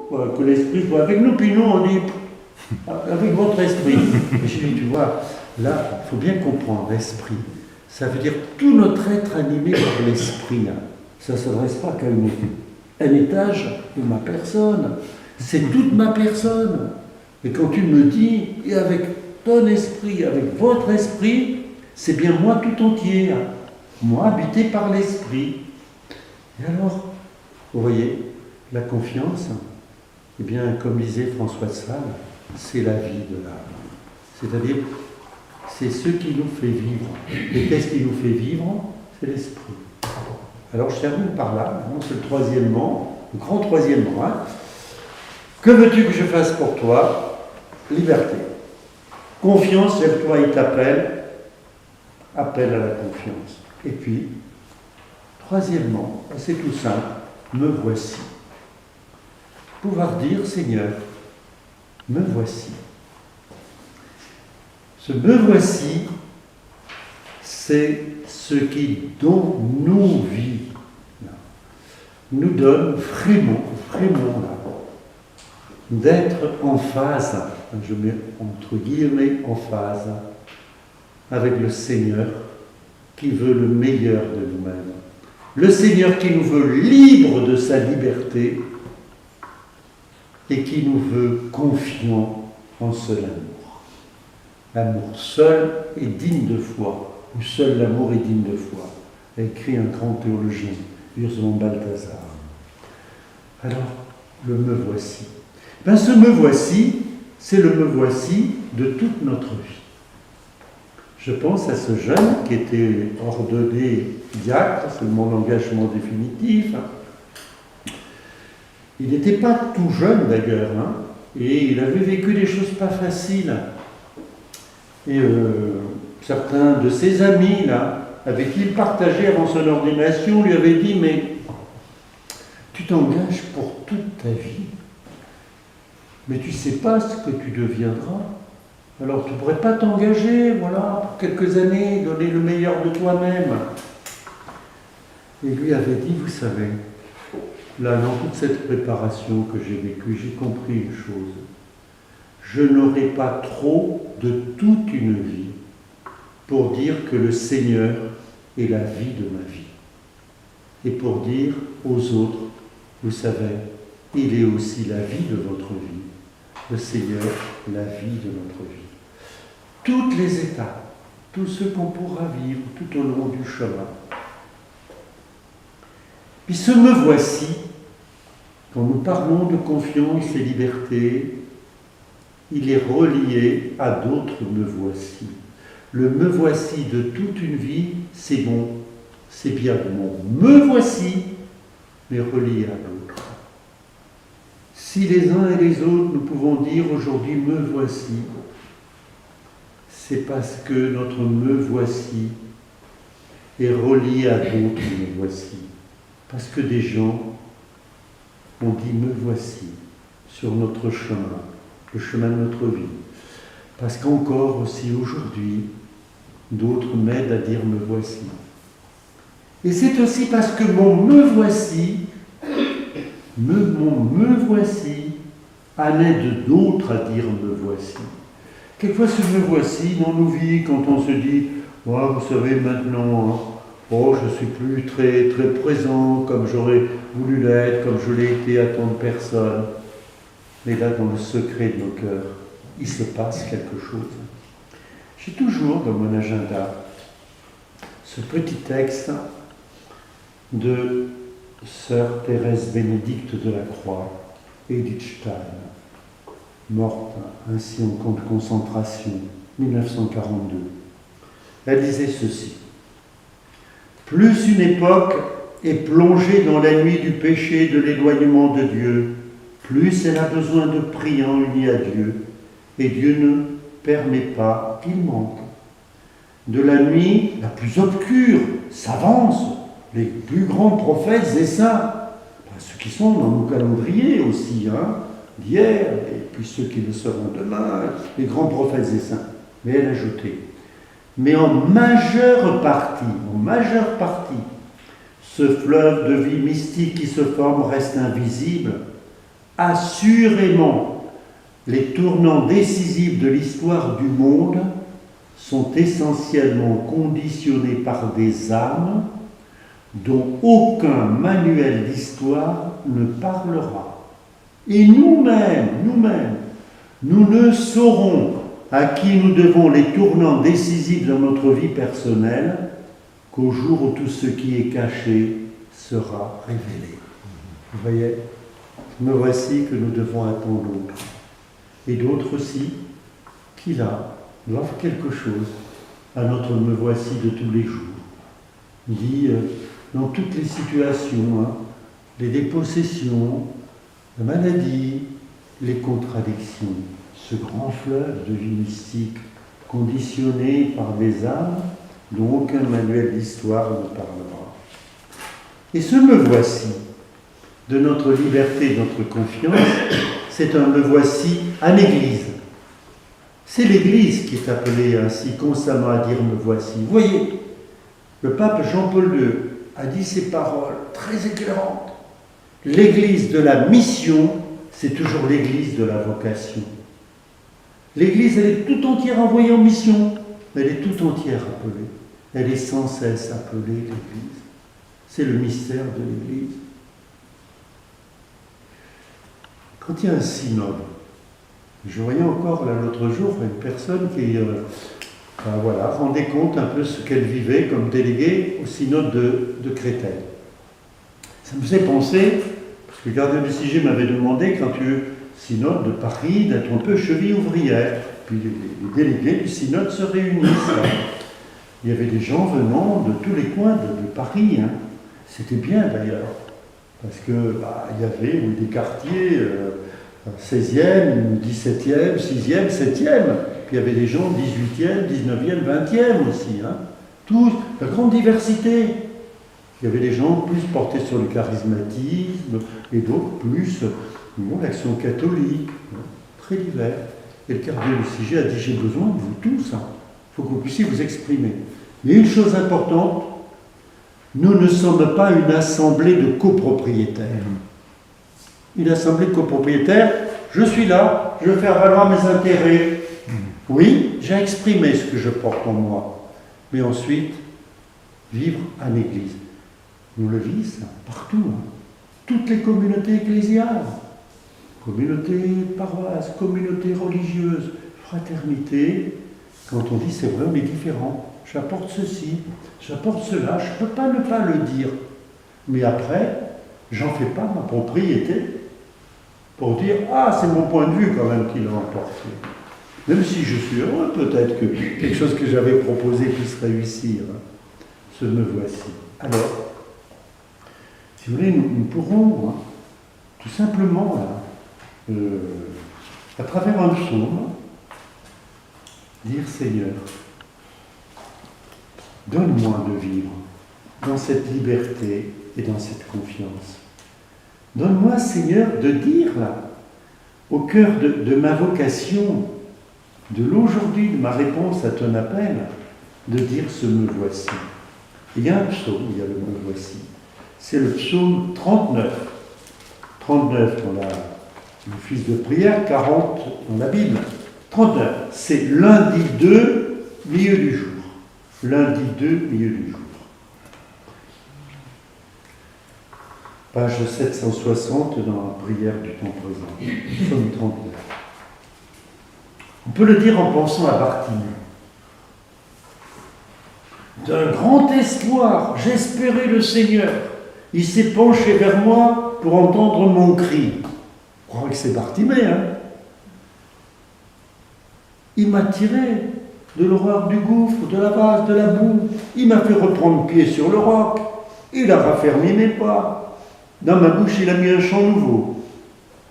que l'esprit soit avec nous, puis nous on dit avec votre esprit. Et je dis, tu vois, là, il faut bien comprendre, esprit. Ça veut dire tout notre être animé par l'esprit. Hein. Ça ne s'adresse pas qu'à un étage de ma personne. C'est toute ma personne. Et quand tu me dis, et avec ton esprit, avec votre esprit, c'est bien moi tout entier. Hein. Moi habité par l'esprit. Et alors, vous voyez, la confiance, eh bien, comme disait François de Sales, c'est la vie de l'âme. C'est-à-dire, c'est ce qui nous fait vivre. Et qu'est-ce qui nous fait vivre? C'est l'esprit. Alors, je termine par là. C'est le troisièmement, le grand troisièmement. Hein. Que veux-tu que je fasse pour toi? Liberté. Confiance vers toi, il t'appelle. Appel à la confiance. Et puis, troisièmement, c'est tout simple, me voici. Pouvoir dire, Seigneur, me voici. Ce me voici, c'est ce qui, dans nos vies, nous donne vraiment d'être en phase, je mets entre guillemets en phase, avec le Seigneur qui veut le meilleur de nous-mêmes. Le Seigneur qui nous veut libres de sa liberté et qui nous veut confiants en seul amour. L'amour seul est digne de foi, ou seul l'amour est digne de foi, a écrit un grand théologien, Ursula Balthazar. Alors, le me voici. Ben, ce me voici, c'est le me voici de toute notre vie. Je pense à ce jeune qui était ordonné diacre, c'est mon engagement définitif. Il n'était pas tout jeune d'ailleurs, hein, et il avait vécu des choses pas faciles. Et certains de ses amis, là, avec qui il partageait avant son ordination, lui avaient dit, mais tu t'engages pour toute ta vie, mais tu ne sais pas ce que tu deviendras. Alors tu ne pourrais pas t'engager, voilà, pour quelques années, donner le meilleur de toi-même. Et lui avait dit, vous savez, là, dans toute cette préparation que j'ai vécue, j'ai compris une chose. Je n'aurai pas trop de toute une vie pour dire que le Seigneur est la vie de ma vie. Et pour dire aux autres, vous savez, il est aussi la vie de votre vie. Le Seigneur, la vie de notre vie. Toutes les étapes, tout ce qu'on pourra vivre tout au long du chemin. Puis ce me voici, quand nous parlons de confiance et liberté, il est relié à d'autres me voici. Le me voici de toute une vie, c'est bon, c'est bien bon. Me voici, mais relié à d'autres. Si les uns et les autres, nous pouvons dire aujourd'hui me voici, c'est parce que notre me voici est relié à d'autres me voici. Parce que des gens ont dit me voici sur notre chemin, le chemin de notre vie. Parce qu'encore aussi aujourd'hui, d'autres m'aident à dire me voici. Et c'est aussi parce que mon me voici, mon me voici, en aide d'autres à dire me voici. Quelquefois ce me voici dans nos vies, quand on se dit oh, vous savez maintenant, oh, je ne suis plus très, très présent comme j'aurais voulu l'être, comme je l'ai été à tant de personnes. Mais là, dans le secret de nos cœurs, il se passe quelque chose. J'ai toujours dans mon agenda ce petit texte de Sœur Thérèse Bénédicte de la Croix, Edith Stein, morte ainsi en camp de concentration, 1942. Elle disait ceci: plus une époque est plongée dans la nuit du péché et de l'éloignement de Dieu, plus elle a besoin de priants unis à Dieu, et Dieu ne permet pas qu'il manque. De la nuit la plus obscure s'avancent les plus grands prophètes et saints, ceux qui sont dans nos calendriers aussi, hein, d'hier, et puis ceux qui le seront demain, les grands prophètes et saints. Mais elle ajoutait, mais en majeure partie, ce fleuve de vie mystique qui se forme reste invisible, assurément, les tournants décisifs de l'histoire du monde sont essentiellement conditionnés par des âmes dont aucun manuel d'histoire ne parlera. Et nous-mêmes, nous ne saurons à qui nous devons les tournants décisifs dans notre vie personnelle qu'au jour où tout ce qui est caché sera révélé. Vous voyez, me voici que nous devons attendre l'autre. Et d'autres aussi, qui là, doivent quelque chose à notre me voici de tous les jours. Il dit, dans toutes les situations, les dépossessions, la maladie, les contradictions, ce grand fleuve de vie mystique, conditionné par des âmes dont aucun manuel d'histoire ne parlera. Et ce me voici, de notre liberté, de notre confiance, c'est un me voici à l'Église. C'est l'Église qui est appelée ainsi constamment à dire me voici. Vous voyez, le pape Jean-Paul II a dit ces paroles très éclairantes. L'Église de la mission, c'est toujours l'Église de la vocation. L'Église, elle est tout entière envoyée en mission. Elle est tout entière appelée. Elle est sans cesse appelée l'Église. C'est le mystère de l'Église. Quand il y a un synode, je voyais encore là l'autre jour une personne qui rendait compte un peu ce qu'elle vivait comme déléguée au synode de Créteil. Ça me faisait penser, parce que le gardien du CIG m'avait demandé, quand tu es synode de Paris, d'être un peu cheville ouvrière. Puis les délégués du synode se réunissent. Il y avait des gens venant de tous les coins de Paris. C'était bien d'ailleurs, parce que il y avait des quartiers 16e, 17e, 6e, 7e, puis il y avait des gens 18e, 19e, 20e aussi. Tous, la grande diversité. Il y avait des gens plus portés sur le charismatisme et d'autres plus l'action catholique, très divers. Et le cardinal du CIG a dit, j'ai besoin de vous tous, il faut que vous puissiez vous exprimer. Mais une chose importante, nous ne sommes pas une assemblée de copropriétaires. Une assemblée de copropriétaires, je suis là, je vais faire valoir mes intérêts. Oui, j'ai exprimé ce que je porte en moi. Mais ensuite, vivre en Église. Nous le vivons partout. Toutes les communautés ecclésiales. Communauté de paroisse, communauté religieuse, fraternité. Quand on dit c'est vrai, on est différent. J'apporte ceci, j'apporte cela, je ne peux pas ne pas le dire. Mais après, j'en fais pas ma propriété pour dire c'est mon point de vue quand même qui l'a emporté. Même si je suis heureux, peut-être que quelque chose que j'avais proposé puisse réussir. Ce me voici. Alors, si vous voulez, nous pourrons tout simplement, à travers un psaume, dire Seigneur, donne-moi de vivre dans cette liberté et dans cette confiance. Donne-moi, Seigneur, de dire au cœur de ma vocation, de l'aujourd'hui, de ma réponse à ton appel, de dire ce me voici. Il y a un psaume, il y a le me voici. C'est le psaume 39. 39 dans l'office de prière, 40 dans la Bible. 39, c'est lundi 2, milieu du jour. Lundi 2, milieu du jour. Page 760 dans la prière du temps présent. Psaume 39. On peut le dire en pensant à Bartimée. D'un grand espoir, j'espérais le Seigneur. Il s'est penché vers moi pour entendre mon cri. Je crois que c'est Bartimée, Il m'a tiré de l'horreur du gouffre, de la vase, de la boue. Il m'a fait reprendre pied sur le roc. Il a raffermi mes pas. Dans ma bouche, il a mis un chant nouveau.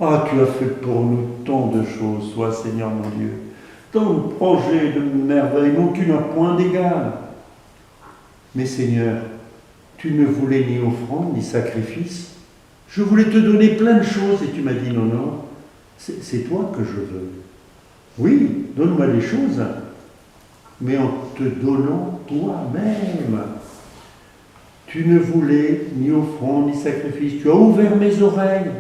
Ah, tu as fait pour nous tant de choses, toi, Seigneur mon Dieu. Tant de projets, de merveilles, dont tu n'as point d'égal. Mais Seigneur, tu ne voulais ni offrande, ni sacrifice. Je voulais te donner plein de choses et tu m'as dit non, non, c'est toi que je veux. Oui, donne-moi des choses, mais en te donnant toi-même. Tu ne voulais ni offrande, ni sacrifice. Tu as ouvert mes oreilles.